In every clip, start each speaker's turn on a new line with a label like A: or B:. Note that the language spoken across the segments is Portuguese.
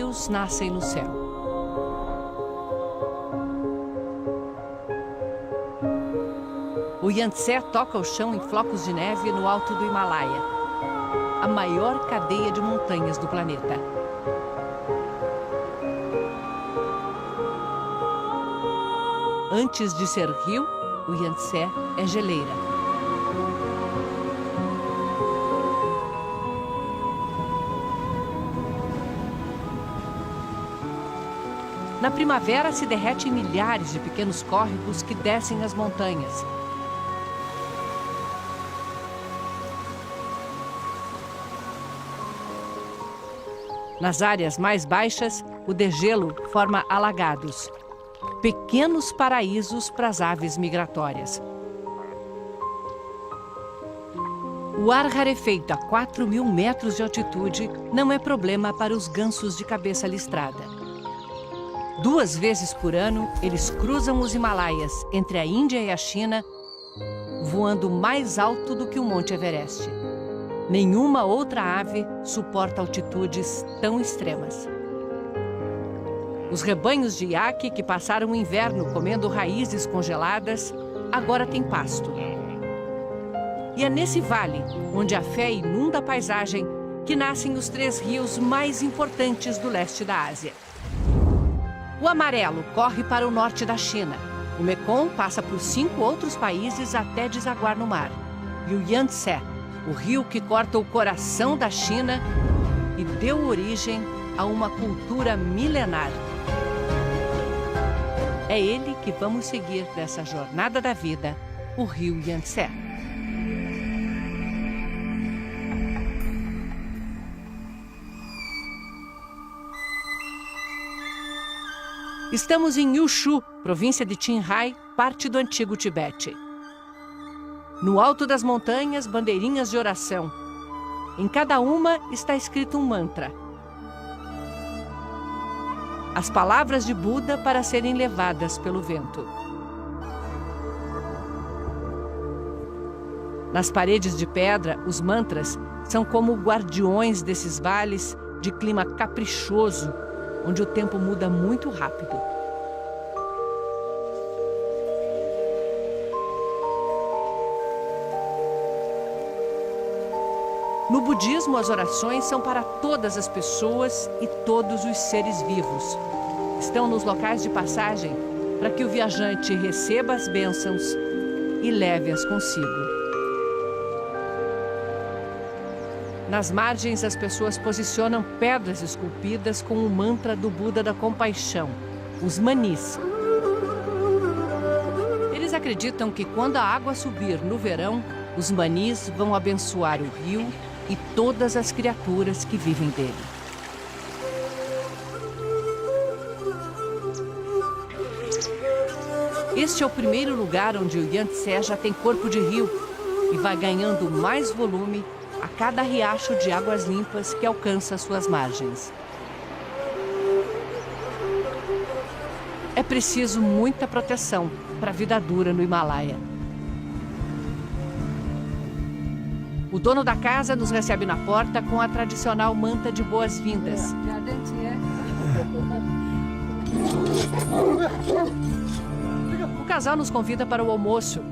A: rios nascem no céu. O Yangtze toca o chão em flocos de neve no alto do Himalaia, a maior cadeia de montanhas do planeta. Antes de ser rio, o Yangtze é geleira. Na primavera se derrete em milhares de pequenos córregos que descem as montanhas. Nas áreas mais baixas, o degelo forma alagados, pequenos paraísos para as aves migratórias. O ar rarefeito a 4.000 metros de altitude não é problema para os gansos de cabeça listrada. 2 vezes por ano, eles cruzam os Himalaias entre a Índia e a China, voando mais alto do que o Monte Everest. Nenhuma outra ave suporta altitudes tão extremas. Os rebanhos de iaque que passaram o inverno comendo raízes congeladas, agora têm pasto. E é nesse vale, onde a fé inunda a paisagem, que nascem os 3 rios mais importantes do leste da Ásia. O Amarelo corre para o norte da China. O Mekong passa por 5 outros países até desaguar no mar. E o Yangtze, o rio que corta o coração da China e deu origem a uma cultura milenar. É ele que vamos seguir nessa jornada da vida, o rio Yangtze. Estamos em Yushu, província de Qinghai, parte do antigo Tibete. No alto das montanhas, bandeirinhas de oração. Em cada uma está escrito um mantra. As palavras de Buda para serem levadas pelo vento. Nas paredes de pedra, os mantras são como guardiões desses vales de clima caprichoso, onde o tempo muda muito rápido. No budismo, as orações são para todas as pessoas e todos os seres vivos. Estão nos locais de passagem para que o viajante receba as bênçãos e leve-as consigo. Nas margens, as pessoas posicionam pedras esculpidas com o mantra do Buda da Compaixão, os manis. Eles acreditam que quando a água subir no verão, os manis vão abençoar o rio e todas as criaturas que vivem dele. Este é o primeiro lugar onde o Yangtze já tem corpo de rio e vai ganhando mais volume a cada riacho de águas limpas que alcança suas margens. É preciso muita proteção para a vida dura no Himalaia. O dono da casa nos recebe na porta com a tradicional manta de boas-vindas. O casal nos convida para o almoço,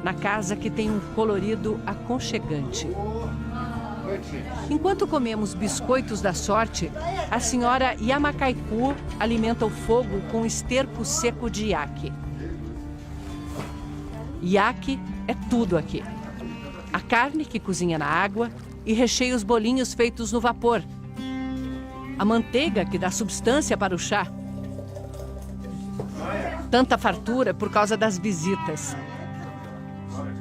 A: na casa que tem um colorido aconchegante. Enquanto comemos biscoitos da sorte, a senhora Yamakaiku alimenta o fogo com esterco seco de iaque. Iaque é tudo aqui. A carne que cozinha na água e recheia os bolinhos feitos no vapor. A manteiga que dá substância para o chá. Tanta fartura por causa das visitas.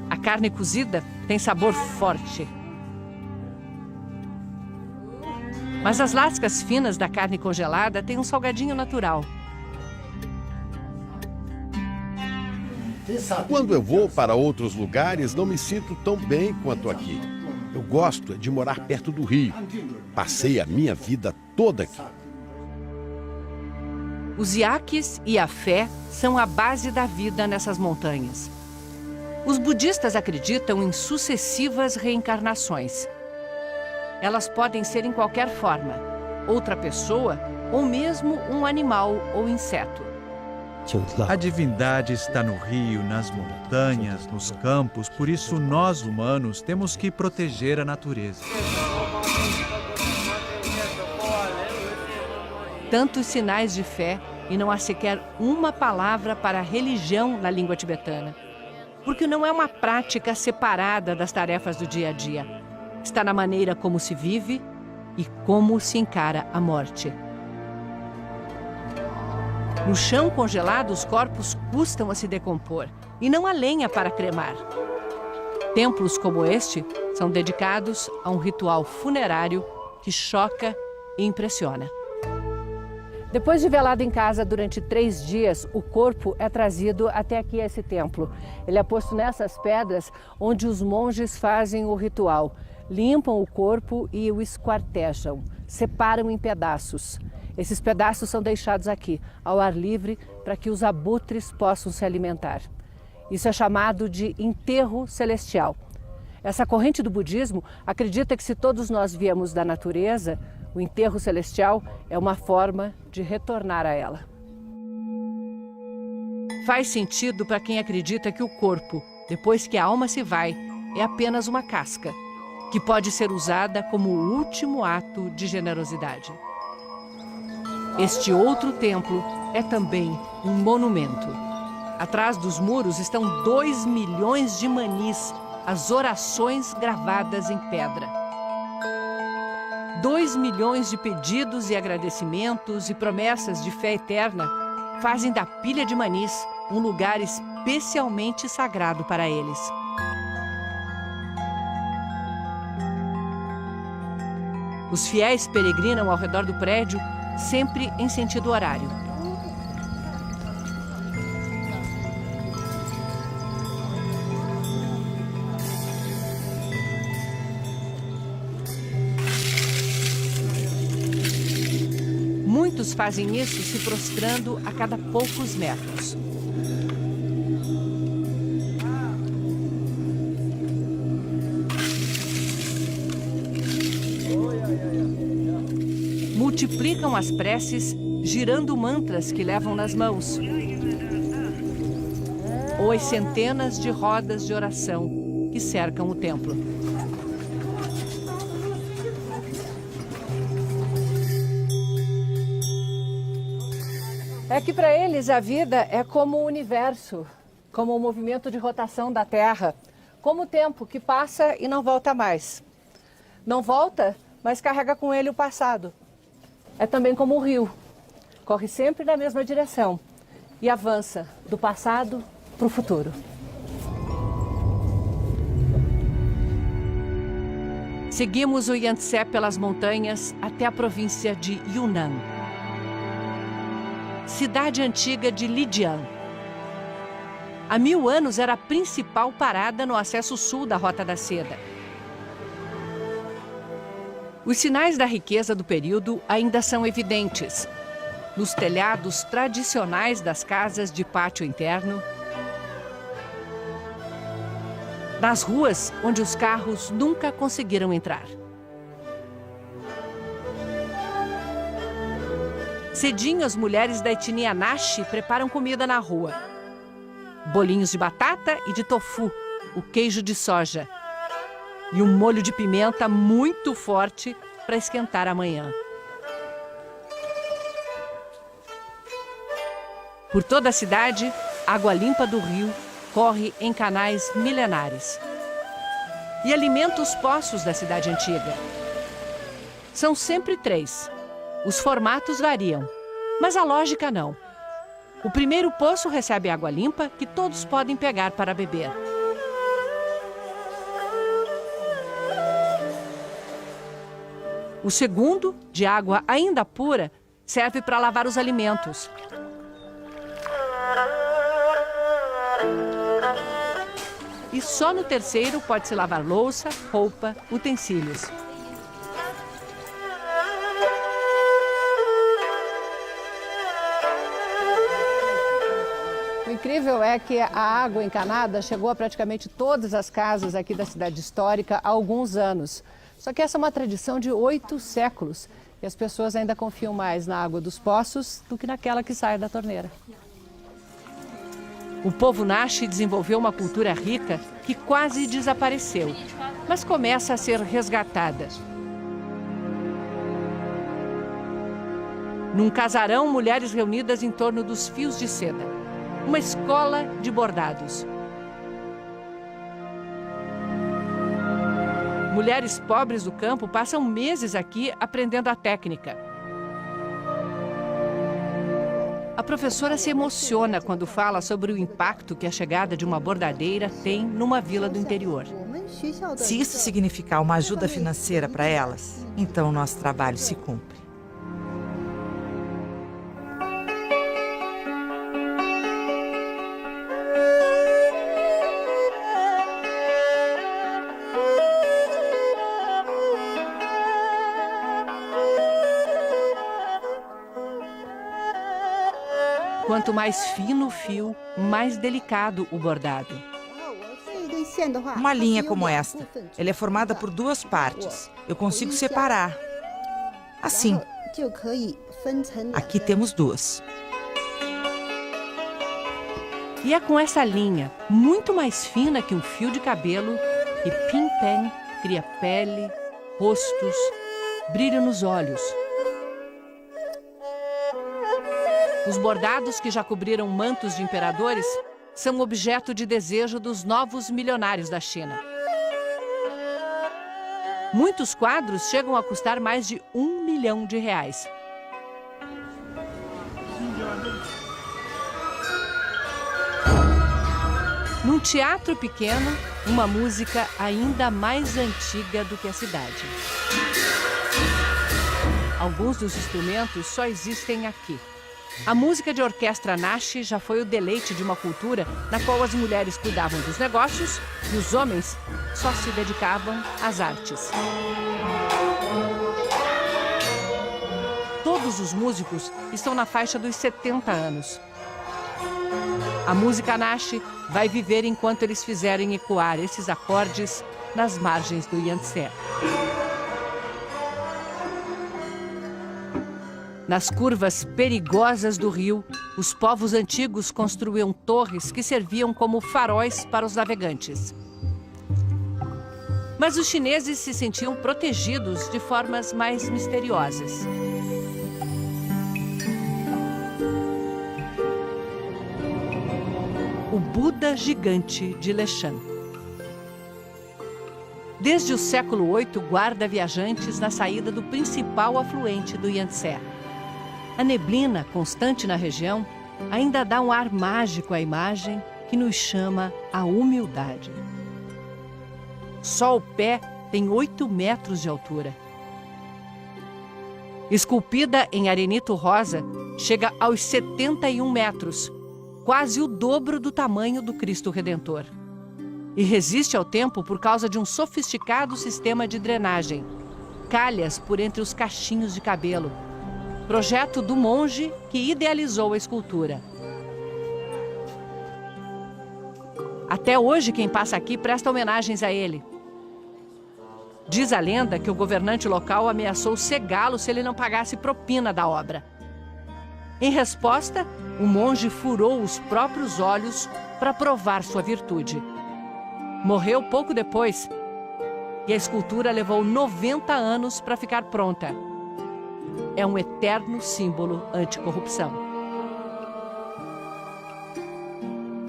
A: A carne cozida tem sabor forte. Mas as lascas finas da carne congelada têm um salgadinho natural.
B: Quando eu vou para outros lugares, não me sinto tão bem quanto aqui. Eu gosto de morar perto do rio. Passei a minha vida toda aqui.
A: Os iaques e a fé são a base da vida nessas montanhas. Os budistas acreditam em sucessivas reencarnações. Elas podem ser em qualquer forma. Outra pessoa ou mesmo um animal ou inseto.
C: A divindade está no rio, nas montanhas, nos campos, por isso nós, humanos, temos que proteger a natureza.
A: Tantos sinais de fé e não há sequer uma palavra para a religião na língua tibetana. Porque não é uma prática separada das tarefas do dia a dia. Está na maneira como se vive e como se encara a morte. No chão congelado, os corpos custam a se decompor e não há lenha para cremar. Templos como este são dedicados a um ritual funerário que choca e impressiona. Depois de velado em casa durante 3 dias, o corpo é trazido até aqui a esse templo. Ele é posto nessas pedras onde os monges fazem o ritual. Limpam o corpo e o esquartejam, separam em pedaços. Esses pedaços são deixados aqui, ao ar livre, para que os abutres possam se alimentar. Isso é chamado de enterro celestial. Essa corrente do budismo acredita que se todos nós viemos da natureza, o enterro celestial é uma forma de retornar a ela. Faz sentido para quem acredita que o corpo, depois que a alma se vai, é apenas uma casca, que pode ser usada como o último ato de generosidade. Este outro templo é também um monumento. Atrás dos muros estão 2 milhões de manis, as orações gravadas em pedra. 2 milhões de pedidos e agradecimentos e promessas de fé eterna fazem da pilha de manis um lugar especialmente sagrado para eles. Os fiéis peregrinam ao redor do prédio, sempre em sentido horário. Muitos fazem isso se prostrando a cada poucos metros. Multiplicam as preces, girando mantras que levam nas mãos. Ou as centenas de rodas de oração que cercam o templo. É que para eles a vida é como o universo, como o movimento de rotação da Terra, como o tempo que passa e não volta mais. Não volta, mas carrega com ele o passado. É também como o rio, corre sempre na mesma direção e avança do passado para o futuro. Seguimos o Yangtze pelas montanhas até a província de Yunnan. Cidade antiga de Lijiang. Há 1000 anos era a principal parada no acesso sul da Rota da Seda. Os sinais da riqueza do período ainda são evidentes. Nos telhados tradicionais das casas de pátio interno, nas ruas onde os carros nunca conseguiram entrar. Cedinho, as mulheres da etnia Naxi preparam comida na rua. Bolinhos de batata e de tofu, o queijo de soja. E um molho de pimenta muito forte para esquentar amanhã. Por toda a cidade, água limpa do rio corre em canais milenares. E alimenta os poços da cidade antiga. São sempre 3. Os formatos variam, mas a lógica não. O primeiro poço recebe água limpa que todos podem pegar para beber. O segundo, de água ainda pura, serve para lavar os alimentos. E só no terceiro pode-se lavar louça, roupa, utensílios. O incrível é que a água encanada chegou a praticamente todas as casas aqui da cidade histórica há alguns anos. Só que essa é uma tradição de 8 séculos E as pessoas ainda confiam mais na água dos poços do que naquela que sai da torneira. O povo Naxi desenvolveu uma cultura rica que quase desapareceu, mas começa a ser resgatada. Num casarão, mulheres reunidas em torno dos fios de seda. Uma escola de bordados. Mulheres pobres do campo passam meses aqui aprendendo a técnica. A professora se emociona quando fala sobre o impacto que a chegada de uma bordadeira tem numa vila do interior.
D: Se isso significar uma ajuda financeira para elas, então o nosso trabalho se cumpre.
A: Quanto mais fino o fio, mais delicado o bordado.
D: Uma linha como esta, ela é formada por duas partes. Eu consigo separar. Assim. Aqui temos duas.
A: E é com essa linha, muito mais fina que um fio de cabelo, que Pin Pen cria pele, rostos, brilho nos olhos. Os bordados que já cobriram mantos de imperadores são objeto de desejo dos novos milionários da China. Muitos quadros chegam a custar mais de R$1 milhão. Num teatro pequeno, uma música ainda mais antiga do que a cidade. Alguns dos instrumentos só existem aqui. A música de orquestra Naxi já foi o deleite de uma cultura na qual as mulheres cuidavam dos negócios e os homens só se dedicavam às artes. Todos os músicos estão na faixa dos 70 anos. A música Naxi vai viver enquanto eles fizerem ecoar esses acordes nas margens do Yangtze. Nas curvas perigosas do rio, os povos antigos construíam torres que serviam como faróis para os navegantes. Mas os chineses se sentiam protegidos de formas mais misteriosas. O Buda gigante de Leshan. Desde o século VIII, guarda viajantes na saída do principal afluente do Yangtze. A neblina constante na região ainda dá um ar mágico à imagem que nos chama à humildade. Só o pé tem 8 metros de altura. Esculpida em arenito rosa, chega aos 71 metros, quase o dobro do tamanho do Cristo Redentor. E resiste ao tempo por causa de um sofisticado sistema de drenagem, calhas por entre os cachinhos de cabelo, projeto do monge que idealizou a escultura. Até hoje, quem passa aqui presta homenagens a ele. Diz a lenda que o governante local ameaçou cegá-lo se ele não pagasse propina da obra. Em resposta, o monge furou os próprios olhos para provar sua virtude. Morreu pouco depois e a escultura levou 90 anos para ficar pronta. É um eterno símbolo anticorrupção.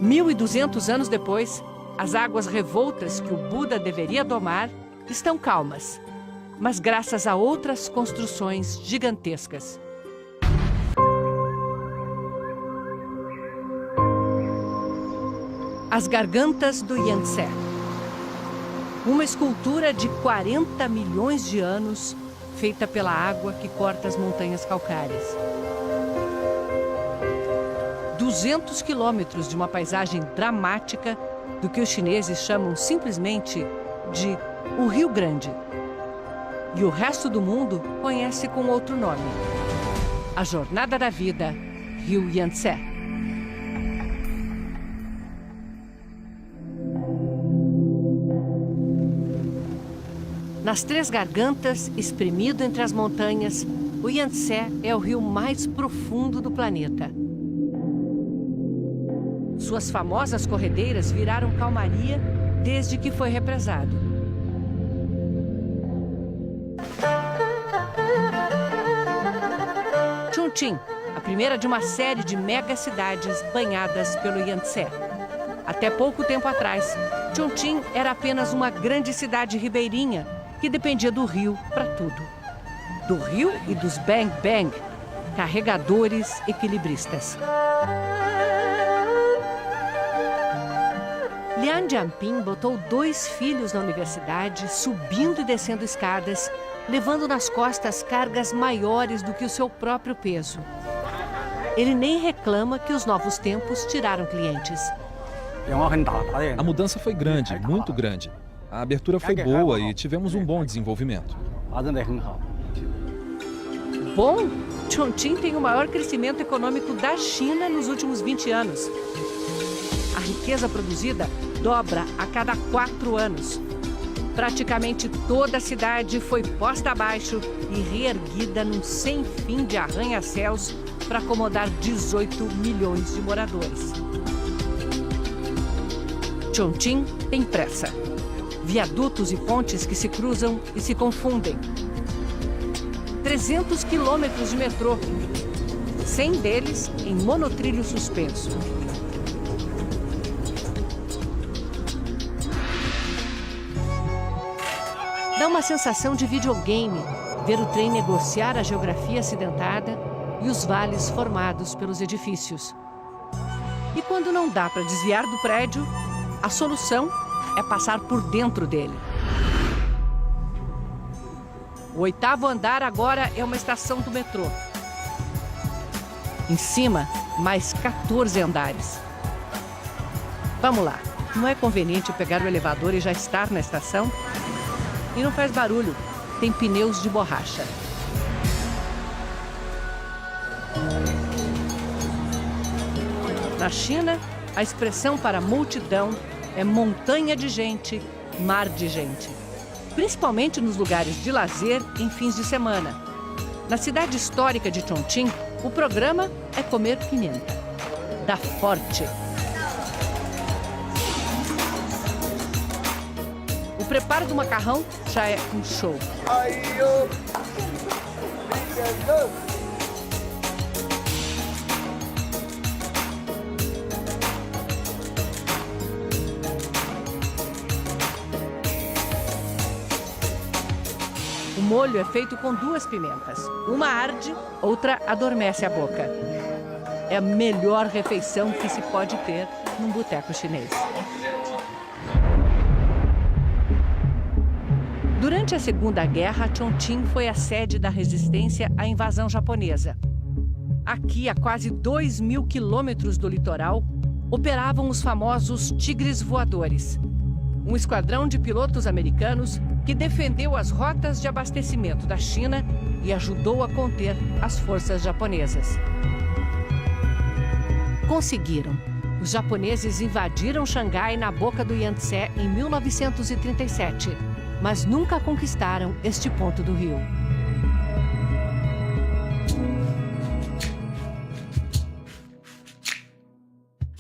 A: 1.200 anos depois, as águas revoltas que o Buda deveria domar estão calmas, mas graças a outras construções gigantescas. As Gargantas do Yangtze. Uma escultura de 40 milhões de anos, feita pela água que corta as montanhas calcárias. 200 quilômetros de uma paisagem dramática do que os chineses chamam simplesmente de o Rio Grande. E o resto do mundo conhece com outro nome: a Jornada da Vida, Rio Yangtze. Nas Três Gargantas, espremido entre as montanhas, O Yangtze é o rio mais profundo do planeta. Suas famosas corredeiras viraram calmaria desde que foi represado. Chongqing, a primeira de uma série de megacidades banhadas pelo Yangtze. Até pouco tempo atrás, Chongqing era apenas uma grande cidade ribeirinha que dependia do rio para tudo. Do rio e dos Bang Bang, carregadores equilibristas. Lian Jianping botou 2 filhos na universidade, subindo e descendo escadas, levando nas costas cargas maiores do que o seu próprio peso. Ele nem reclama que os novos tempos tiraram clientes.
E: A mudança foi grande, muito grande. A abertura foi boa e tivemos um bom desenvolvimento.
A: Bom, Chongqing tem o maior crescimento econômico da China nos últimos 20 anos. A riqueza produzida dobra a cada 4 anos. Praticamente toda a cidade foi posta abaixo e reerguida num sem fim de arranha-céus para acomodar 18 milhões de moradores. Chongqing tem pressa. Viadutos e pontes que se cruzam e se confundem. 300 quilômetros de metrô, 100 deles em monotrilho suspenso. Dá uma sensação de videogame ver o trem negociar a geografia acidentada e os vales formados pelos edifícios. E quando não dá para desviar do prédio, a solução é passar por dentro dele. O 8º andar agora é uma estação do metrô. Em cima, mais 14 andares. Vamos lá, não é conveniente pegar o elevador e já estar na estação? E não faz barulho, tem pneus de borracha. Na China, a expressão para multidão é montanha de gente, mar de gente. Principalmente nos lugares de lazer em fins de semana. Na cidade histórica de Chongqing, o programa é comer pimenta. Dá forte. O preparo do macarrão já é um show. O molho é feito com 2 pimentas. Uma arde, outra adormece a boca. É a melhor refeição que se pode ter num boteco chinês. Durante a Segunda Guerra, Chongqing foi a sede da resistência à invasão japonesa. Aqui, a quase 2.000 quilômetros do litoral, operavam os famosos Tigres Voadores, um esquadrão de pilotos americanos que defendeu as rotas de abastecimento da China e ajudou a conter as forças japonesas. Conseguiram. Os japoneses invadiram Xangai na boca do Yangtze em 1937, mas nunca conquistaram este ponto do rio.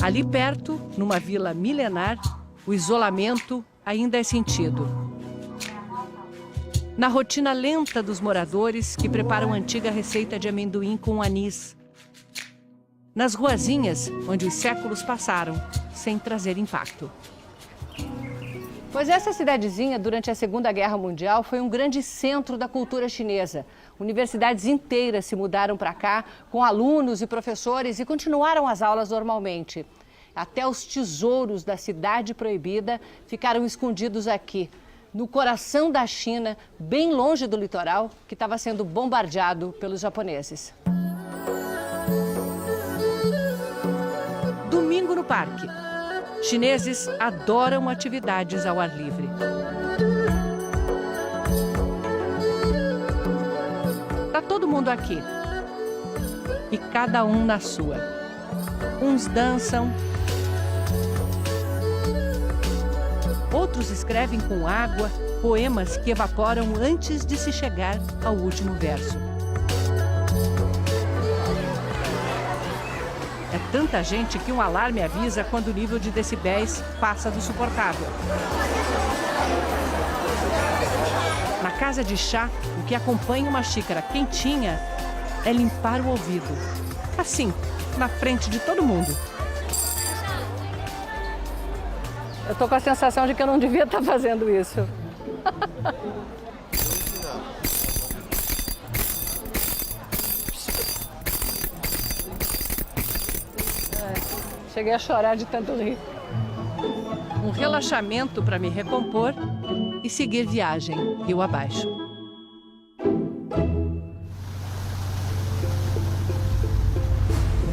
A: Ali perto, numa vila milenar, o isolamento ainda é sentido. Na rotina lenta dos moradores que preparam a antiga receita de amendoim com anis. Nas ruazinhas onde os séculos passaram, sem trazer impacto. Pois essa cidadezinha, durante a Segunda Guerra Mundial, foi um grande centro da cultura chinesa. Universidades inteiras se mudaram para cá, com alunos e professores, e continuaram as aulas normalmente. Até os tesouros da Cidade Proibida ficaram escondidos aqui, no coração da China, bem longe do litoral, que estava sendo bombardeado pelos japoneses. Domingo no parque. Chineses adoram atividades ao ar livre. Tá todo mundo aqui. E cada um na sua. Uns dançam. Outros escrevem com água poemas que evaporam antes de se chegar ao último verso. tanta gente que um alarme avisa quando o nível de decibéis passa do suportável. Na casa de chá, o que acompanha uma xícara quentinha é limpar o ouvido. Assim, na frente de todo mundo. Eu tô com a sensação de que eu não devia estar fazendo isso. Cheguei a chorar de tanto rir. Um relaxamento para me recompor e seguir viagem rio abaixo. O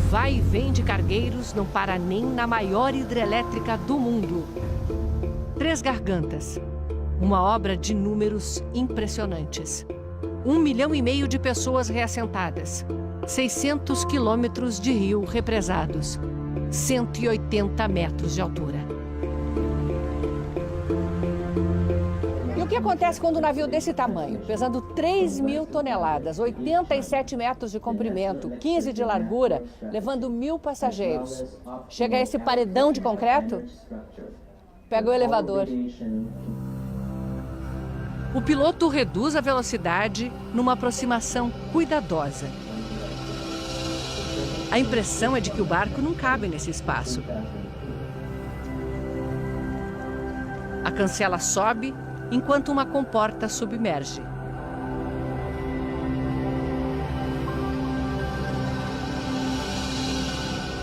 A: vai e vem de cargueiros não para nem na maior hidrelétrica do mundo. Três Gargantas, uma obra de números impressionantes. 1,5 milhão de pessoas reassentadas, 600 quilômetros de rio represados, 180 metros de altura. E o que acontece quando um navio desse tamanho, pesando 3.000 toneladas, 87 metros de comprimento, 15 de largura, levando 1.000 passageiros, chega a esse paredão de concreto? Pega o elevador. O piloto reduz a velocidade numa aproximação cuidadosa. A impressão é de que o barco não cabe nesse espaço. A cancela sobe enquanto uma comporta submerge.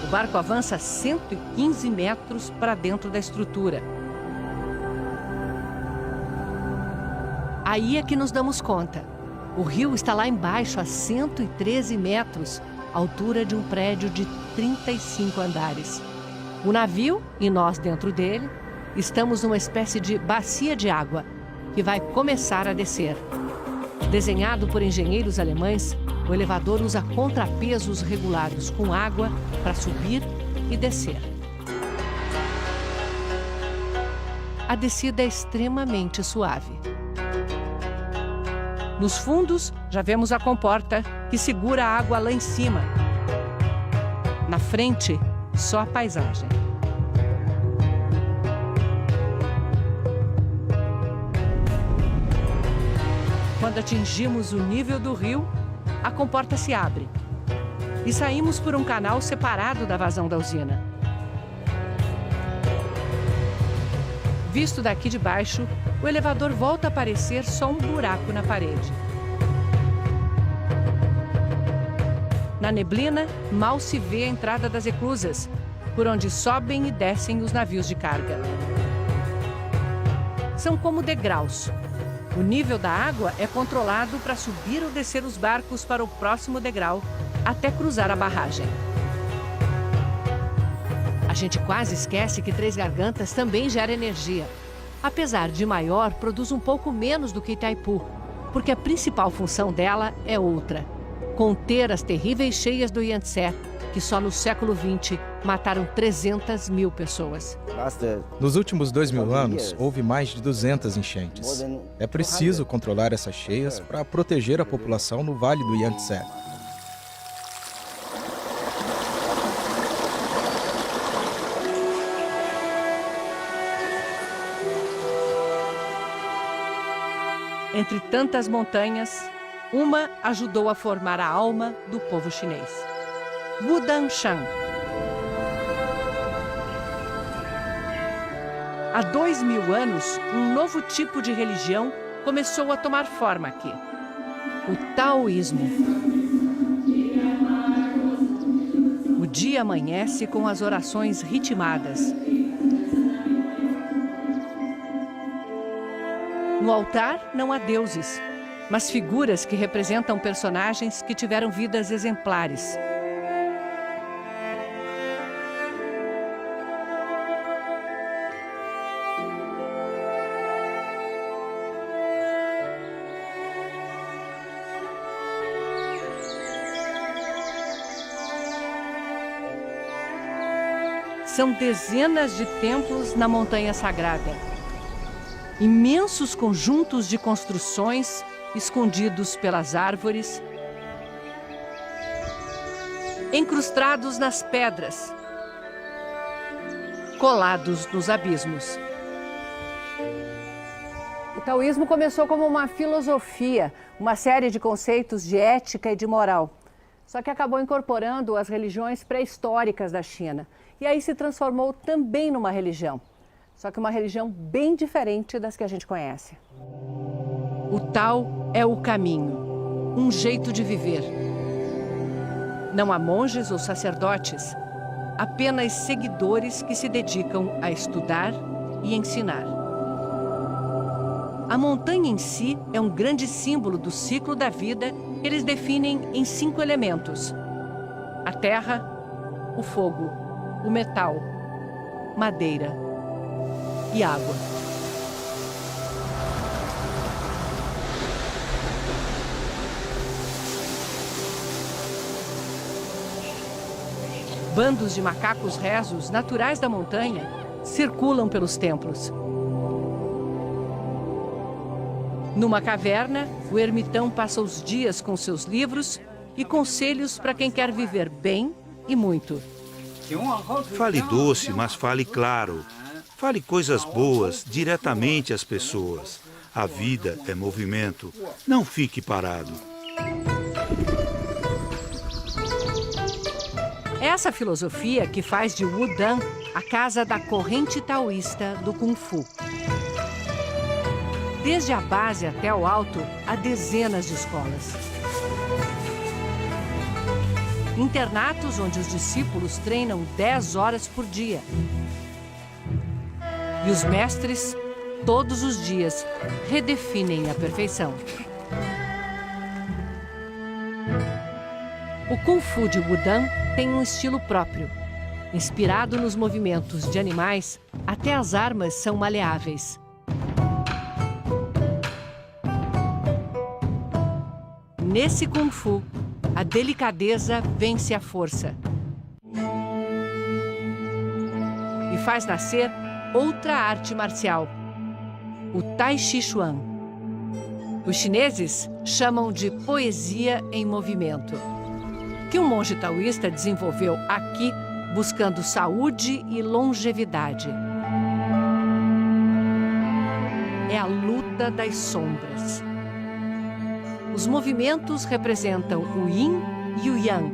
A: O barco avança 115 metros para dentro da estrutura. Aí é que nos damos conta. O rio está lá embaixo, a 113 metros, altura de um prédio de 35 andares. O navio, e nós dentro dele, estamos numa espécie de bacia de água, que vai começar a descer. Desenhado por engenheiros alemães, o elevador usa contrapesos regulados com água para subir e descer. A descida é extremamente suave. Nos fundos, já vemos a comporta que segura a água lá em cima. Na frente, só a paisagem. Quando atingimos o nível do rio, a comporta se abre e saímos por um canal separado da vazão da usina. Visto daqui de baixo, o elevador volta a parecer só um buraco na parede. Na neblina, mal se vê a entrada das eclusas, por onde sobem e descem os navios de carga. São como degraus. O nível da água é controlado para subir ou descer os barcos para o próximo degrau, até cruzar a barragem. A gente quase esquece que Três Gargantas também gera energia. Apesar de maior, produz um pouco menos do que Itaipu, porque a principal função dela é outra: conter as terríveis cheias do Yangtze, que só no século XX mataram 300 mil pessoas.
F: Nos últimos 2.000 anos, houve mais de 200 enchentes. É preciso controlar essas cheias para proteger a população no Vale do Yangtze.
A: Entre tantas montanhas, uma ajudou a formar a alma do povo chinês. Wudanshan. Há 2.000 anos, um novo tipo de religião começou a tomar forma aqui: o taoísmo. O dia amanhece com as orações ritmadas. No altar não há deuses, mas figuras que representam personagens que tiveram vidas exemplares. São dezenas de templos na Montanha Sagrada. Imensos conjuntos de construções escondidos pelas árvores. Encrustados nas pedras, colados nos abismos. O taoísmo começou como uma filosofia, uma série de conceitos de ética e de moral. Só que acabou incorporando as religiões pré-históricas da China. E aí se transformou também numa religião. Só que uma religião bem diferente das que a gente conhece. O Tao é o caminho, um jeito de viver. Não há monges ou sacerdotes, apenas seguidores que se dedicam a estudar e ensinar. A montanha em si é um grande símbolo do ciclo da vida que eles definem em 5 elementos: a terra, o fogo, o metal, madeira e água. Bandos de macacos rezos, naturais da montanha, circulam pelos templos. Numa caverna, o ermitão passa os dias com seus livros e conselhos para quem quer viver bem e muito.
G: Fale doce, mas fale claro. Fale coisas boas diretamente às pessoas. A vida é movimento. Não fique parado.
A: Essa filosofia que faz de Wudang a casa da corrente taoísta do Kung Fu. Desde a base até o alto, há dezenas de escolas. Internatos onde os discípulos treinam 10 horas por dia. E os mestres, todos os dias, redefinem a perfeição. O Kung Fu de Wudang tem um estilo próprio. Inspirado nos movimentos de animais, até as armas são maleáveis. Nesse Kung Fu, a delicadeza vence a força. E faz nascer outra arte marcial, o Tai Chi Chuan. Os chineses chamam de poesia em movimento, que um monge taoísta desenvolveu aqui buscando saúde e longevidade. É a luta das sombras. Os movimentos representam o Yin e o Yang,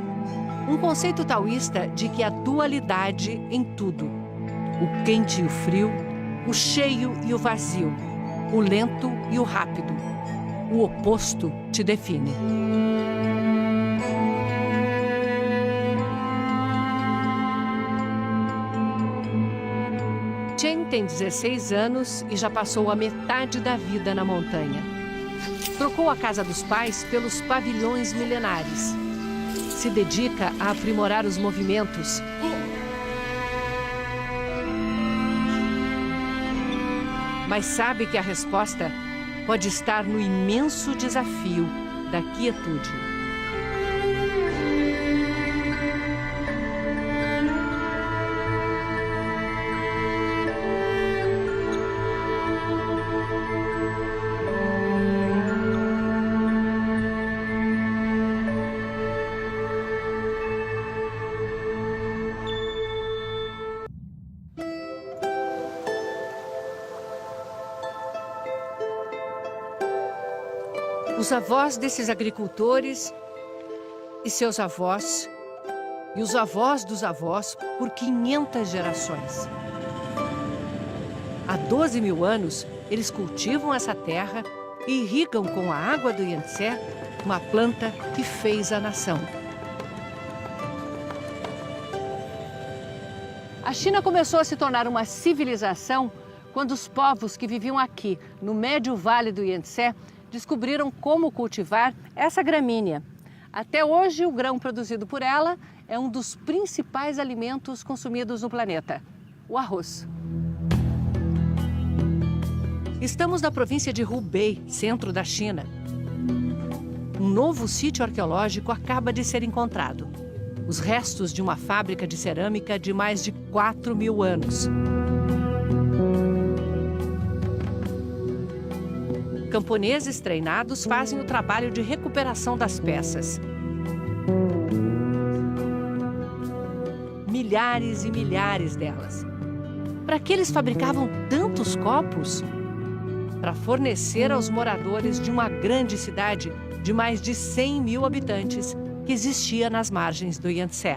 A: um conceito taoísta de que há dualidade em tudo. O quente e o frio, o cheio e o vazio, o lento e o rápido. O oposto te define. Chen tem 16 anos e já passou a metade da vida na montanha. Trocou a casa dos pais pelos pavilhões milenares. Se dedica a aprimorar os movimentos. Mas sabe que a resposta pode estar no imenso desafio da quietude. Os avós desses agricultores e seus avós, e os avós dos avós por 500 gerações. Há 12 mil anos, eles cultivam essa terra e irrigam com a água do Yangtze uma planta que fez a nação. A China começou a se tornar uma civilização quando os povos que viviam aqui, no médio vale do Yangtze, descobriram como cultivar essa gramínea. Até hoje, o grão produzido por ela é um dos principais alimentos consumidos no planeta, o arroz. Estamos na província de Hubei, centro da China. Um novo sítio arqueológico acaba de ser encontrado. Os restos de uma fábrica de cerâmica de mais de 4 mil anos. Camponeses treinados fazem o trabalho de recuperação das peças. milhares e milhares delas. Para que eles fabricavam tantos copos? Para fornecer aos moradores de uma grande cidade de mais de 100 mil habitantes que existia nas margens do Yangtze.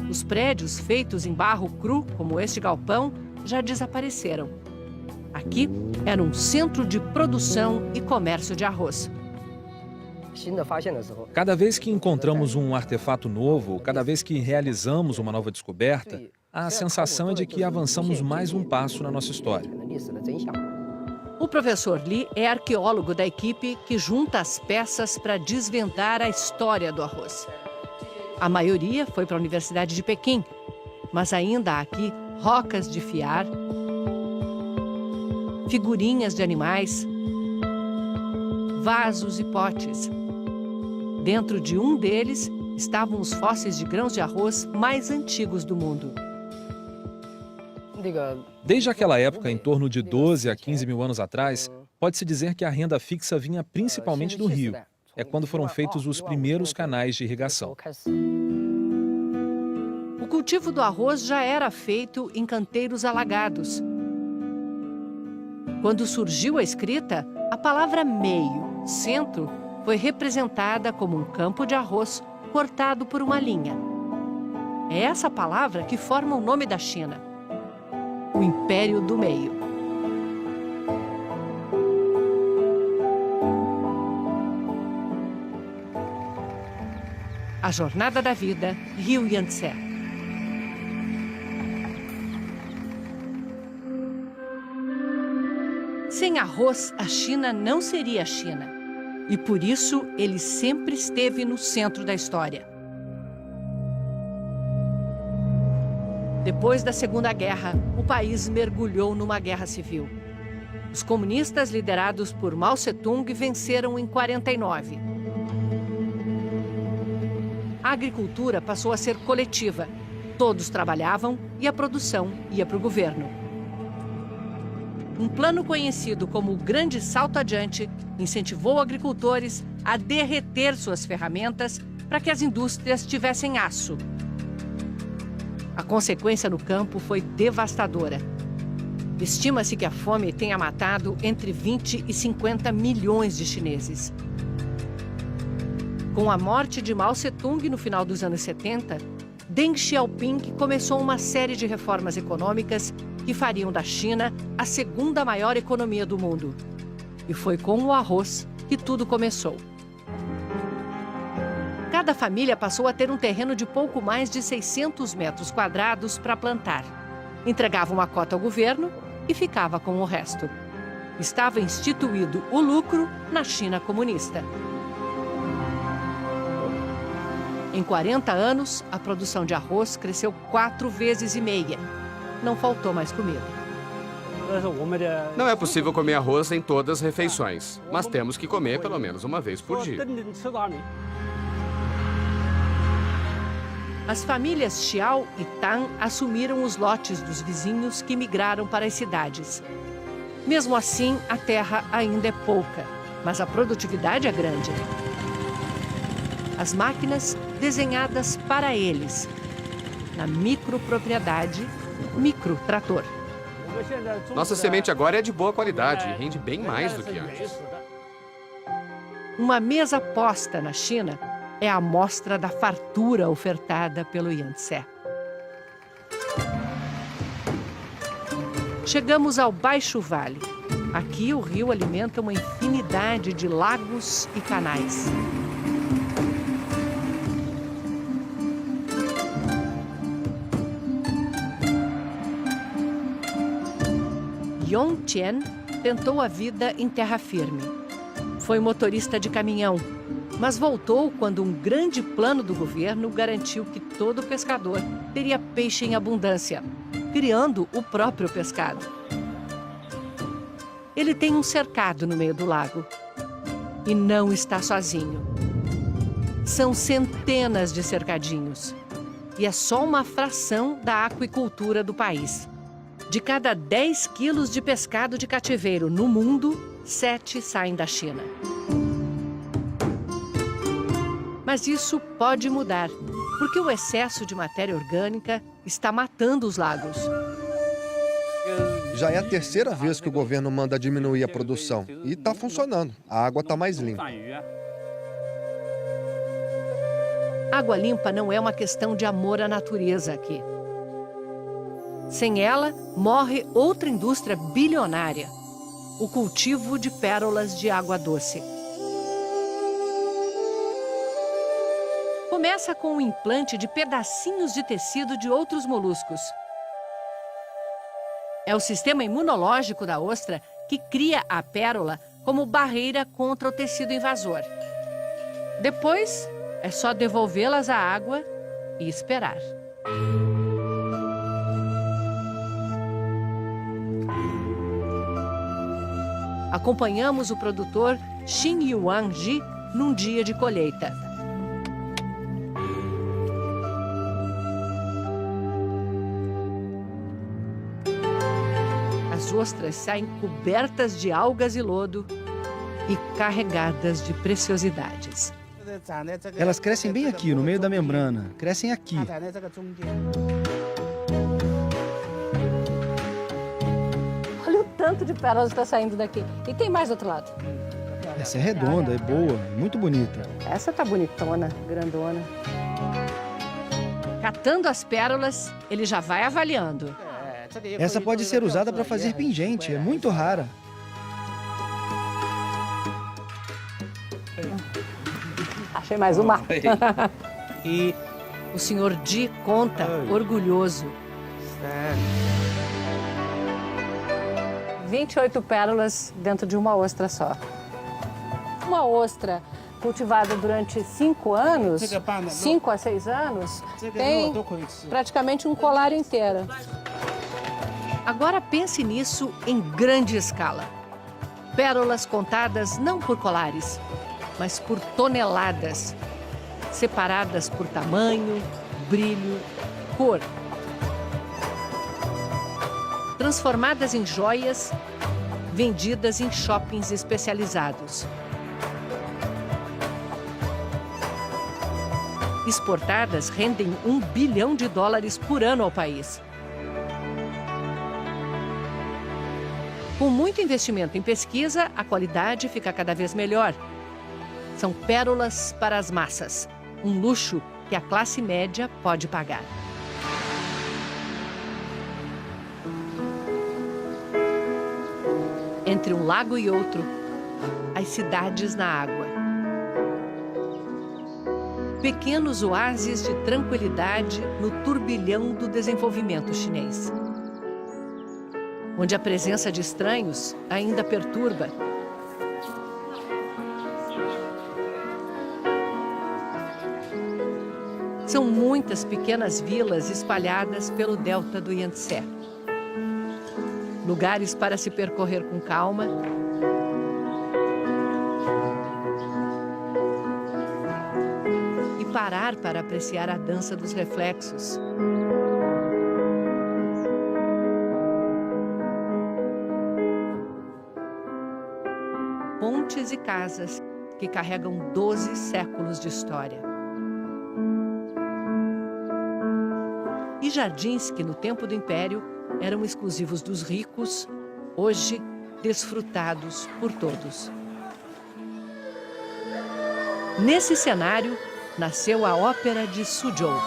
A: Os prédios feitos em barro cru, como este galpão, já desapareceram. Aqui era um centro de produção e comércio de arroz.
E: Cada vez que encontramos um artefato novo, cada vez que realizamos uma nova descoberta, a sensação é de que avançamos mais um passo na nossa história.
A: O professor Li é arqueólogo da equipe que junta as peças para desvendar a história do arroz. A maioria foi para a Universidade de Pequim, mas ainda há aqui rocas de fiar, figurinhas de animais, vasos e potes. Dentro de um deles estavam os fósseis de grãos de arroz mais antigos do mundo.
E: Desde aquela época, em torno de 12 a 15 mil anos atrás, pode-se dizer que a renda fixa vinha principalmente do rio. É quando foram feitos os primeiros canais de irrigação.
A: O cultivo do arroz já era feito em canteiros alagados. Quando surgiu a escrita, a palavra meio, centro, foi representada como um campo de arroz cortado por uma linha. É essa palavra que forma o nome da China, o Império do Meio. A Jornada da Vida, Rio Yangtze. Sem arroz, a China não seria a China. E por isso, ele sempre esteve no centro da história. Depois da Segunda Guerra, o país mergulhou numa guerra civil. Os comunistas, liderados por Mao Tse-tung, venceram em 49. A agricultura passou a ser coletiva. Todos trabalhavam e a produção ia para o governo. Um plano conhecido como o Grande Salto Adiante incentivou agricultores a derreter suas ferramentas para que as indústrias tivessem aço. A consequência no campo foi devastadora. Estima-se que a fome tenha matado entre 20 e 50 milhões de chineses. Com a morte de Mao Tse-tung no final dos anos 70, Deng Xiaoping começou uma série de reformas econômicas que fariam da China a segunda maior economia do mundo. E foi com o arroz que tudo começou. Cada família passou a ter um terreno de pouco mais de 600 metros quadrados para plantar. Entregava uma cota ao governo e ficava com o resto. Estava instituído o lucro na China comunista. Em 40 anos, a produção de arroz cresceu 4,5 vezes. Não faltou mais comida.
H: Não é possível comer arroz em todas as refeições, mas temos que comer pelo menos uma vez por dia.
A: As famílias Xiao e Tan assumiram os lotes dos vizinhos que migraram para as cidades. Mesmo assim, a terra ainda é pouca, mas a produtividade é grande. As máquinas desenhadas para eles. Na micropropriedade, microtrator.
H: Nossa semente agora é de boa qualidade e rende bem mais do que antes.
A: Uma mesa posta na China é a amostra da fartura ofertada pelo Yangtze. Chegamos ao Baixo Vale. Aqui o rio alimenta uma infinidade de lagos e canais. Yong Chen tentou a vida em terra firme. Foi motorista de caminhão, mas voltou quando um grande plano do governo garantiu que todo pescador teria peixe em abundância, criando o próprio pescado. Ele tem um cercado no meio do lago e não está sozinho. São centenas de cercadinhos e é só uma fração da aquicultura do país. De cada 10 quilos de pescado de cativeiro no mundo, 7 saem da China. Mas isso pode mudar. Porque o excesso de matéria orgânica está matando os lagos.
I: Já é a terceira vez que o governo manda diminuir a produção. E está funcionando. A água está mais limpa.
A: Água limpa não é uma questão de amor à natureza aqui. Sem ela, morre outra indústria bilionária: o cultivo de pérolas de água doce. Começa com o implante de pedacinhos de tecido de outros moluscos. É o sistema imunológico da ostra que cria a pérola como barreira contra o tecido invasor. Depois, é só devolvê-las à água e esperar. Acompanhamos o produtor Xin Yuan Ji num dia de colheita. As ostras saem cobertas de algas e lodo e carregadas de preciosidades.
J: Elas crescem bem aqui, no meio da membrana. Crescem aqui.
A: Olha o tanto de pérolas que está saindo daqui. E tem mais do outro lado.
J: Essa é redonda, é boa, muito bonita.
A: Essa tá bonitona, grandona. Catando as pérolas, ele já vai avaliando.
J: Essa pode ser usada para fazer pingente, é muito rara.
A: Achei mais uma. E o senhor Di conta, orgulhoso. 28 pérolas dentro de uma ostra só. Uma ostra cultivada durante 5 anos, 5 a 6 anos, tem praticamente um colar inteiro. Agora pense nisso em grande escala. Pérolas contadas não por colares, mas por toneladas, separadas por tamanho, brilho, cor. Transformadas em joias, vendidas em shoppings especializados. Exportadas rendem $1 bilhão por ano ao país. Com muito investimento em pesquisa, a qualidade fica cada vez melhor. São pérolas para as massas, um luxo que a classe média pode pagar. Entre um lago e outro, as cidades na água. Pequenos oásis de tranquilidade no turbilhão do desenvolvimento chinês, onde a presença de estranhos ainda perturba. São muitas pequenas vilas espalhadas pelo delta do Yangtze. Lugares para se percorrer com calma. E parar para apreciar a dança dos reflexos. Pontes e casas que carregam 12 séculos de história. E jardins que, no tempo do Império, eram exclusivos dos ricos, hoje desfrutados por todos. Nesse cenário, nasceu a Ópera de Suzhou.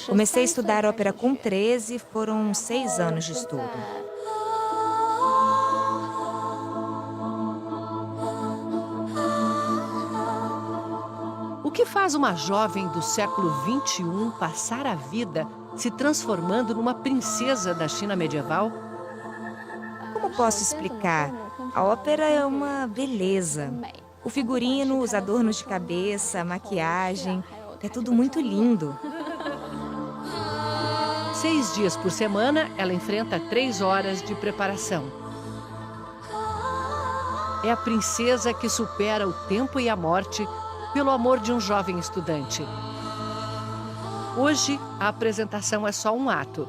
K: Comecei a estudar ópera com 13, foram 6 anos de estudo.
A: O que faz uma jovem do século XXI passar a vida se transformando numa princesa da China medieval?
K: Como posso explicar? A ópera é uma beleza. O figurino, os adornos de cabeça, a maquiagem, é tudo muito lindo.
A: 6 dias por semana, ela enfrenta 3 horas de preparação. É a princesa que supera o tempo e a morte pelo amor de um jovem estudante. Hoje, a apresentação é só um ato.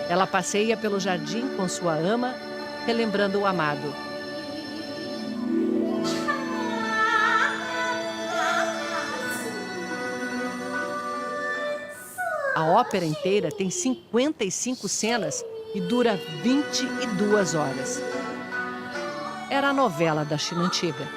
A: Ela passeia pelo jardim com sua ama, relembrando o amado. A ópera inteira tem 55 cenas e dura 22 horas. Era a novela da China antiga.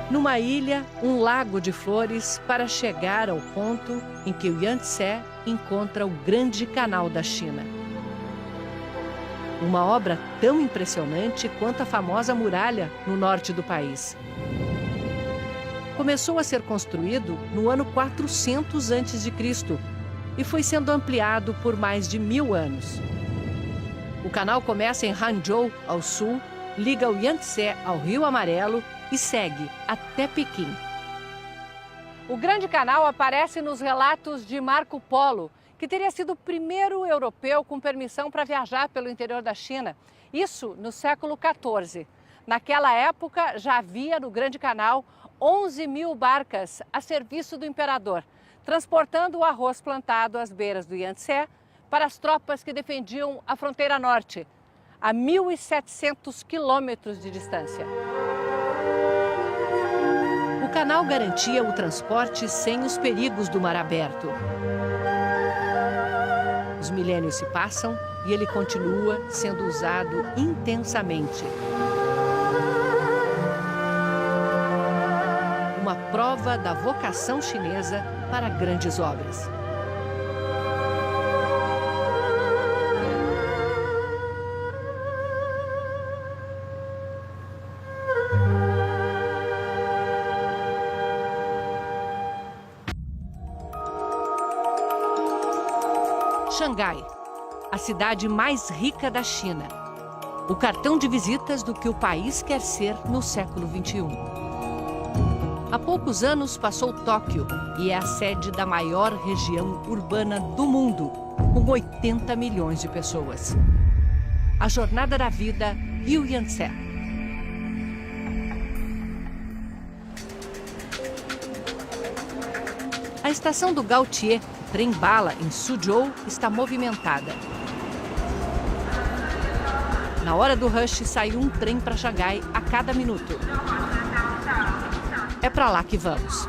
A: Numa ilha, um lago de flores para chegar ao ponto em que o Yangtze encontra o Grande Canal da China. Uma obra tão impressionante quanto a famosa muralha no norte do país. Começou a ser construído no ano 400 a.C. e foi sendo ampliado por mais de 1000 anos. O canal começa em Hangzhou, ao sul, liga o Yangtze ao Rio Amarelo e segue até Pequim. O Grande Canal aparece nos relatos de Marco Polo, que teria sido o primeiro europeu com permissão para viajar pelo interior da China. Isso no século XIV. Naquela época, já havia no Grande Canal 11.000 barcas a serviço do imperador, transportando o arroz plantado às beiras do Yangtze para as tropas que defendiam a fronteira norte, a 1.700 quilômetros de distância. O canal garantia o transporte sem os perigos do mar aberto. Os milênios se passam e ele continua sendo usado intensamente. Uma prova da vocação chinesa para grandes obras. Xangai, a cidade mais rica da China. O cartão de visitas do que o país quer ser no século XXI. Há poucos anos passou Tóquio e é a sede da maior região urbana do mundo, com 80 milhões de pessoas. A jornada da vida, Rio Yangtze. A estação do Gaotie, trem-bala em Suzhou, está movimentada. Na hora do rush, sai um trem para Xangai a cada minuto. É para lá que vamos.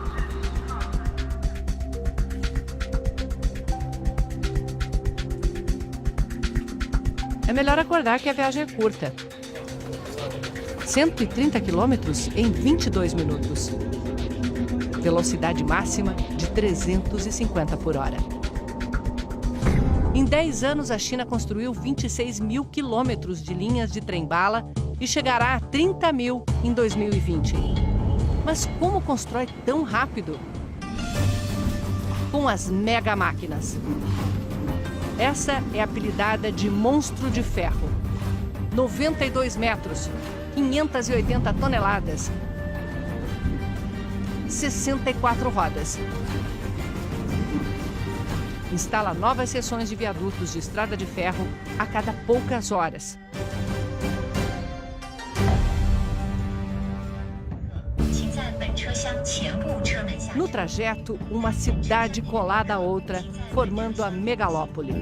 A: É melhor acordar que a viagem é curta. 130 quilômetros em 22 minutos. Velocidade máxima de 350 por hora. Em 10 anos, a China construiu 26.000 quilômetros de linhas de trem-bala e chegará a 30.000 em 2020. Mas como constrói tão rápido? Com as mega máquinas. Essa é apelidada de monstro de ferro. 92 metros, 580 toneladas, 64 rodas. Instala novas seções de viadutos de estrada de ferro a cada poucas horas. No trajeto, uma cidade colada à outra, formando a megalópole.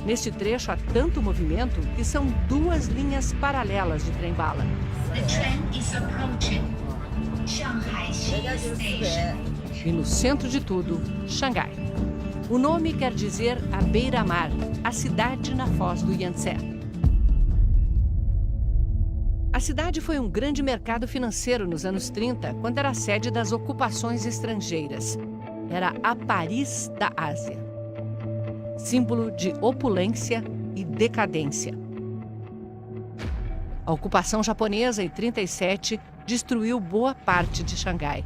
A: Neste trecho há tanto movimento que são 2 linhas paralelas de trem-bala. E no centro de tudo, Xangai. O nome quer dizer a beira-mar, a cidade na foz do Yangtze. A cidade foi um grande mercado financeiro nos anos 30, quando era sede das ocupações estrangeiras. Era a Paris da Ásia. Símbolo de opulência e decadência. A ocupação japonesa, em 37, destruiu boa parte de Xangai.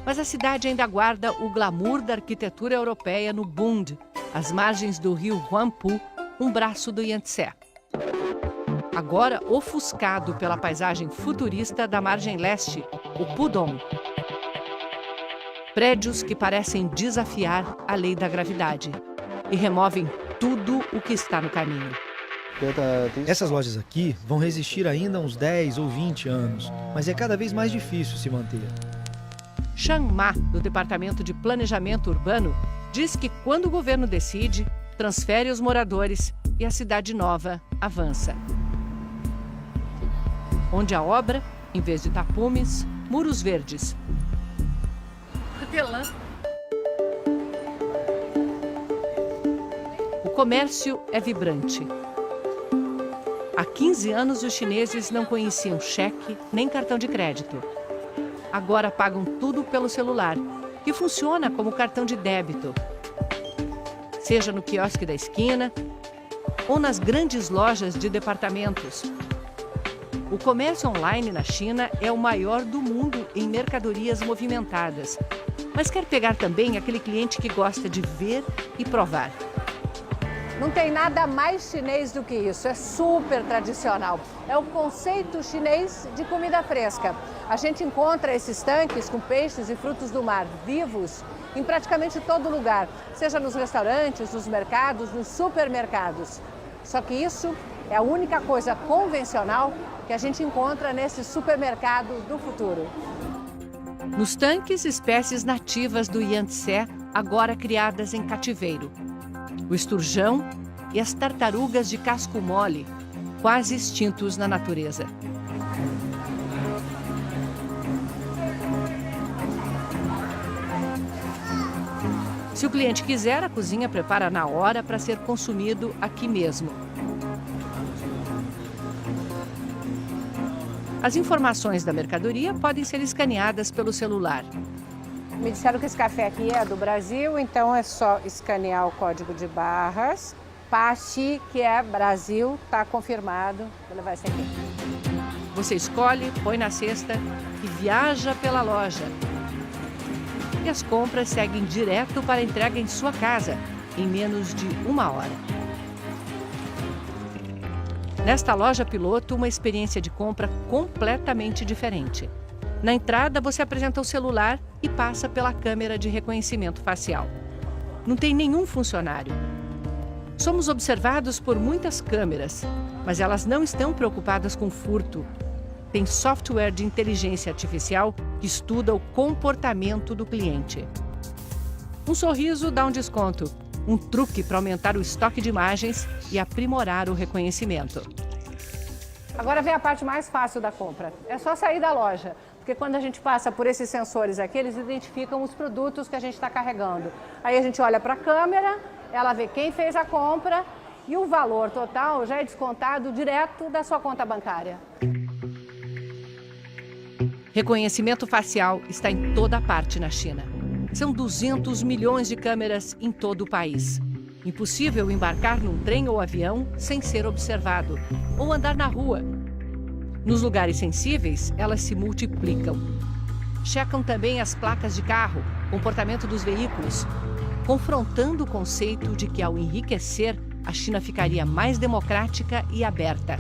A: Mas a cidade ainda guarda o glamour da arquitetura europeia no Bund, às margens do rio Huangpu, um braço do Yangtze. Agora ofuscado pela paisagem futurista da margem leste, o Pudong. Prédios que parecem desafiar a lei da gravidade e removem tudo o que está no caminho.
J: Essas lojas aqui vão resistir ainda uns 10 ou 20 anos, mas é cada vez mais difícil se manter.
A: Shang Ma, do Departamento de Planejamento Urbano, diz que quando o governo decide, transfere os moradores e a cidade nova avança. Onde a obra, em vez de tapumes, muros verdes. O comércio é vibrante. Há 15 anos, os chineses não conheciam cheque nem cartão de crédito. Agora pagam tudo pelo celular, que funciona como cartão de débito. Seja no quiosque da esquina ou nas grandes lojas de departamentos. O comércio online na China é o maior do mundo em mercadorias movimentadas, mas quer pegar também aquele cliente que gosta de ver e provar.
L: Não tem nada mais chinês do que isso, é super tradicional. É o conceito chinês de comida fresca. A gente encontra esses tanques com peixes e frutos do mar vivos em praticamente todo lugar, seja nos restaurantes, nos mercados, nos supermercados. Só que isso é a única coisa convencional que a gente encontra nesse supermercado do futuro.
A: Nos tanques, espécies nativas do Yangtze, agora criadas em cativeiro. O esturjão e as tartarugas de casco mole, quase extintos na natureza. Se o cliente quiser, a cozinha prepara na hora para ser consumido aqui mesmo. As informações da mercadoria podem ser escaneadas pelo celular.
L: Me disseram que esse café aqui é do Brasil, então é só escanear o código de barras. Pachi, que é Brasil, está confirmado. Vou levar esse aqui.
A: Você escolhe, põe na cesta e viaja pela loja. E as compras seguem direto para a entrega em sua casa, em menos de 1 hora. Nesta loja piloto, uma experiência de compra completamente diferente. Na entrada, você apresenta o celular e passa pela câmera de reconhecimento facial. Não tem nenhum funcionário. Somos observados por muitas câmeras, mas elas não estão preocupadas com furto. Tem software de inteligência artificial que estuda o comportamento do cliente. Um sorriso dá um desconto, um truque para aumentar o estoque de imagens e aprimorar o reconhecimento.
L: Agora vem a parte mais fácil da compra. É só sair da loja. Porque quando a gente passa por esses sensores aqui, eles identificam os produtos que a gente está carregando. Aí a gente olha para a câmera, ela vê quem fez a compra e o valor total já é descontado direto da sua conta bancária.
A: Reconhecimento facial está em toda parte na China. São 200 milhões de câmeras em todo o país. Impossível embarcar num trem ou avião sem ser observado, ou andar na rua. Nos lugares sensíveis, elas se multiplicam. Checam também as placas de carro, comportamento dos veículos, confrontando o conceito de que, ao enriquecer, a China ficaria mais democrática e aberta.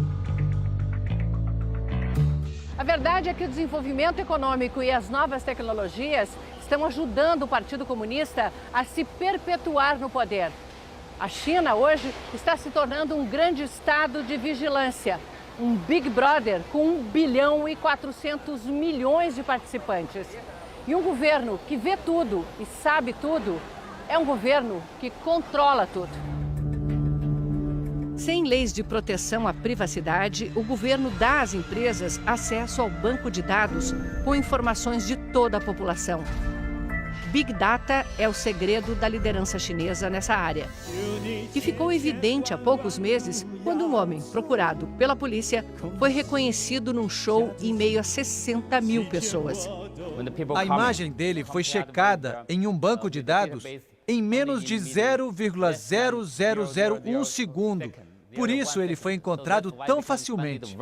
L: A verdade é que o desenvolvimento econômico e as novas tecnologias estão ajudando o Partido Comunista a se perpetuar no poder. A China hoje está se tornando um grande estado de vigilância, um Big Brother com 1 bilhão e 400 milhões de participantes. E um governo que vê tudo e sabe tudo é um governo que controla tudo.
A: Sem leis de proteção à privacidade, o governo dá às empresas acesso ao banco de dados com informações de toda a população. Big Data é o segredo da liderança chinesa nessa área. E ficou evidente há poucos meses quando um homem procurado pela polícia foi reconhecido num show em meio a 60 mil pessoas.
C: A imagem dele foi checada em um banco de dados em menos de 0,0001 segundo. Por isso, ele foi encontrado tão facilmente.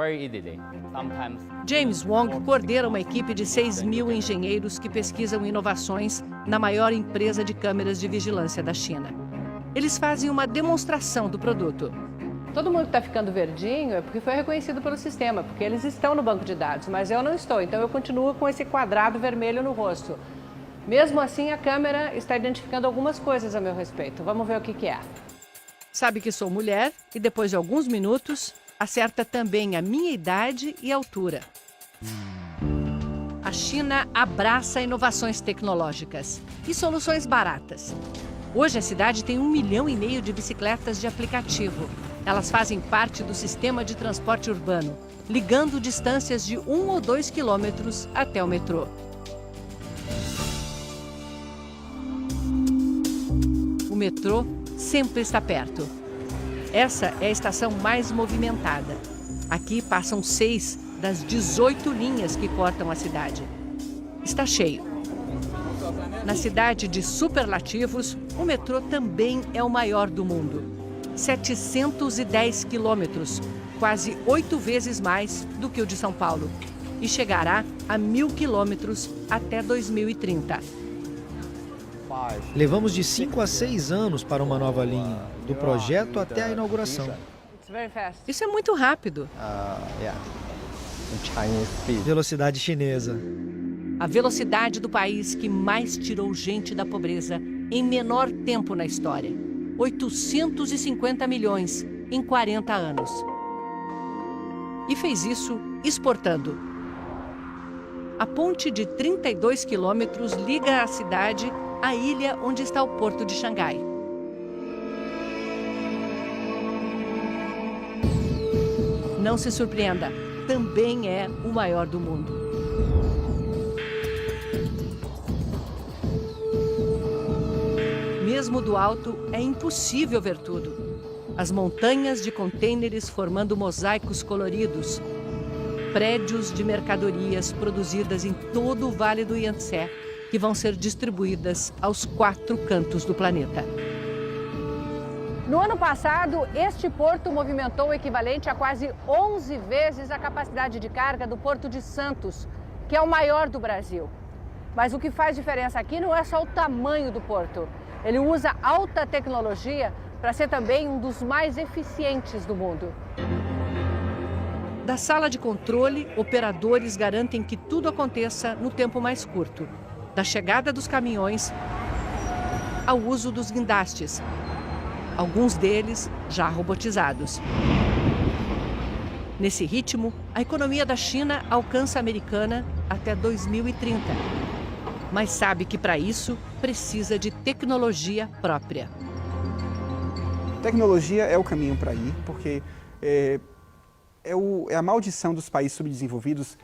A: James Wong coordena uma equipe de 6 mil engenheiros que pesquisam inovações na maior empresa de câmeras de vigilância da China. Eles fazem uma demonstração do produto.
L: Todo mundo que está ficando verdinho é porque foi reconhecido pelo sistema, porque eles estão no banco de dados, mas eu não estou, então eu continuo com esse quadrado vermelho no rosto. Mesmo assim, a câmera está identificando algumas coisas a meu respeito. Vamos ver o que é.
A: Sabe que sou mulher e, depois de alguns minutos, acerta também a minha idade e altura. A A China abraça inovações tecnológicas e soluções baratas. Hoje a cidade tem 1,5 milhão de bicicletas de aplicativo. Elas fazem parte do sistema de transporte urbano, ligando distâncias de 1 ou 2 quilômetros até o metrô. O metrô sempre está perto. Essa é a estação mais movimentada. Aqui passam 6 das 18 linhas que cortam a cidade. Está cheio. Na cidade de superlativos, o metrô também é o maior do mundo. 710 quilômetros, quase 8 vezes mais do que o de São Paulo. E chegará a 1.000 quilômetros até 2030.
J: Levamos de 5 a 6 anos para uma nova linha, do projeto até a inauguração.
A: Isso é muito rápido.
J: Velocidade chinesa.
A: A velocidade do país que mais tirou gente da pobreza em menor tempo na história. 850 milhões em 40 anos. E fez isso exportando. A ponte de 32 quilômetros liga a cidade à ilha onde está o porto de Xangai. Não se surpreenda, também é o maior do mundo. Mesmo do alto, é impossível ver tudo. As montanhas de contêineres formando mosaicos coloridos, prédios de mercadorias produzidas em todo o Vale do Yangtze, que vão ser distribuídas aos 4 cantos do planeta.
L: No ano passado, este porto movimentou o equivalente a quase 11 vezes a capacidade de carga do Porto de Santos, que é o maior do Brasil. Mas o que faz diferença aqui não é só o tamanho do porto. Ele usa alta tecnologia para ser também um dos mais eficientes do mundo.
A: Da sala de controle, operadores garantem que tudo aconteça no tempo mais curto. Da chegada dos caminhões ao uso dos guindastes, alguns deles já robotizados. Nesse ritmo, a economia da China alcança a americana até 2030. Mas sabe que para isso precisa de tecnologia própria.
M: Tecnologia é o caminho para ir, porque é a maldição dos países subdesenvolvidos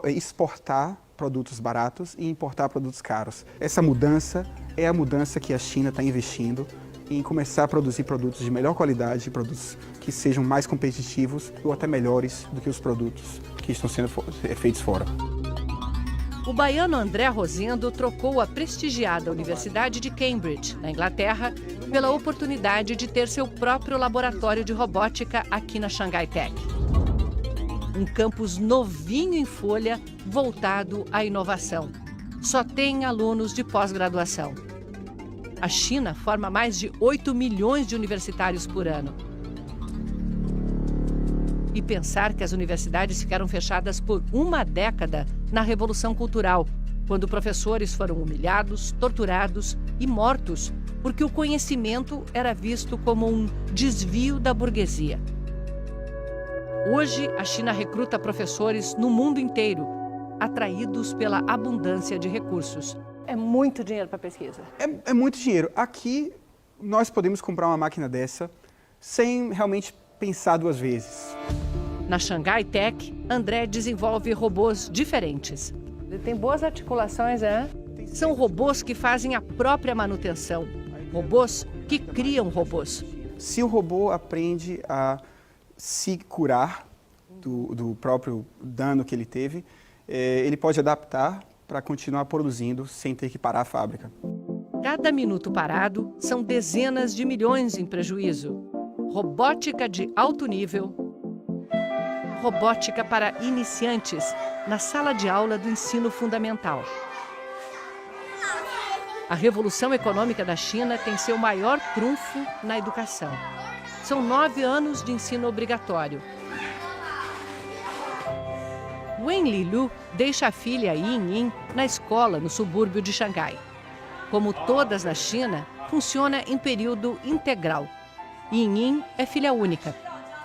M: exportar produtos baratos e importar produtos caros. Essa mudança é a mudança que a China está investindo em começar a produzir produtos de melhor qualidade, produtos que sejam mais competitivos ou até melhores do que os produtos que estão sendo feitos fora.
A: O baiano André Rosendo trocou a prestigiada Universidade de Cambridge, na Inglaterra, pela oportunidade de ter seu próprio laboratório de robótica aqui na Xangai Tech. Um campus novinho em folha, voltado à inovação. Só tem alunos de pós-graduação. A China forma mais de 8 milhões de universitários por ano. E pensar que as universidades ficaram fechadas por uma década na Revolução Cultural, quando professores foram humilhados, torturados e mortos, porque o conhecimento era visto como um desvio da burguesia. Hoje, a China recruta professores no mundo inteiro, atraídos pela abundância de recursos.
L: É muito dinheiro para pesquisa.
M: É muito dinheiro. Aqui, nós podemos comprar uma máquina dessa sem realmente pensar 2 vezes.
A: Na Xangai Tech, André desenvolve robôs diferentes.
L: Ele tem boas articulações, né?
A: São robôs que fazem a própria manutenção. Robôs que criam robôs.
M: Se o robô aprende a se curar do próprio dano que ele teve, ele pode adaptar para continuar produzindo sem ter que parar a fábrica.
A: Cada minuto parado são dezenas de milhões em prejuízo. Robótica de alto nível. Robótica para iniciantes na sala de aula do ensino fundamental. A revolução econômica da China tem seu maior trunfo na educação. São 9 anos de ensino obrigatório. Wen Lilu deixa a filha Yin na escola no subúrbio de Xangai. Como todas na China, funciona em período integral. Yin é filha única.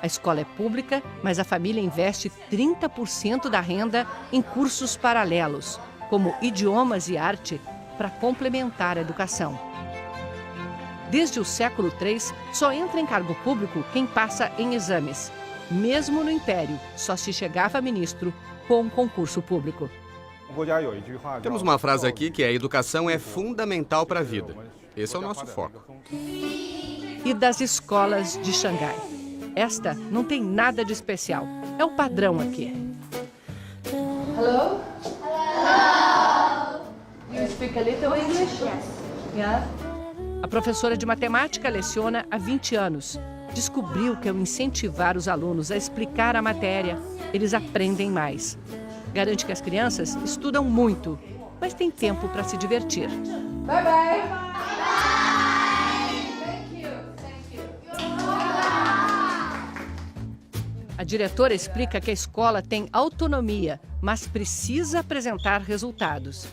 A: A escola é pública, mas a família investe 30% da renda em cursos paralelos. como idiomas e arte, para complementar a educação. Desde o século III, só entra em cargo público quem passa em exames. Mesmo no Império, só se chegava a ministro com concurso público.
H: Temos uma frase aqui que a educação é fundamental para a vida. Esse é o nosso foco.
A: E das escolas de Xangai. Esta não tem nada de especial. É o padrão aqui.
L: Hello? Hello. You speak a little English? Yes. Yeah.
A: A professora de matemática leciona há 20 anos. Descobriu que ao incentivar os alunos a explicar a matéria, eles aprendem mais. Garante que as crianças estudam muito, mas tem tempo para se divertir.
L: Bye bye.
A: A diretora explica que a escola tem autonomia, mas precisa apresentar resultados.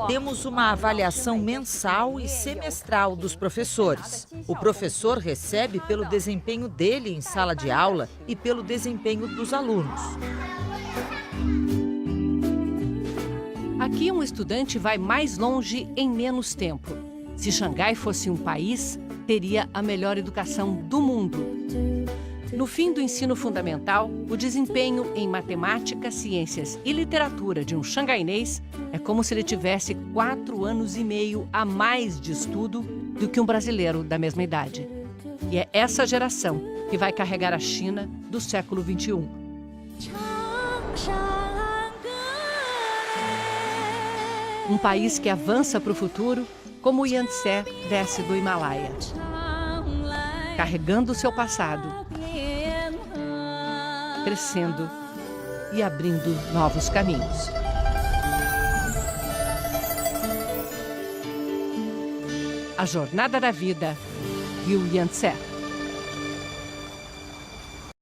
D: Temos uma avaliação mensal e semestral dos professores. O professor recebe pelo desempenho dele em sala de aula e pelo desempenho dos alunos.
A: Aqui um estudante vai mais longe em menos tempo. Se Xangai fosse um país, teria a melhor educação do mundo. No fim do ensino fundamental, o desempenho em matemática, ciências e literatura de um xangainês é como se ele tivesse 4 anos e meio a mais de estudo do que um brasileiro da mesma idade. E é essa geração que vai carregar a China do século XXI. Um país que avança para o futuro como o Yangtze desce do Himalaia, carregando o seu passado, crescendo e abrindo novos caminhos. A Jornada da Vida, Rio Yangtze.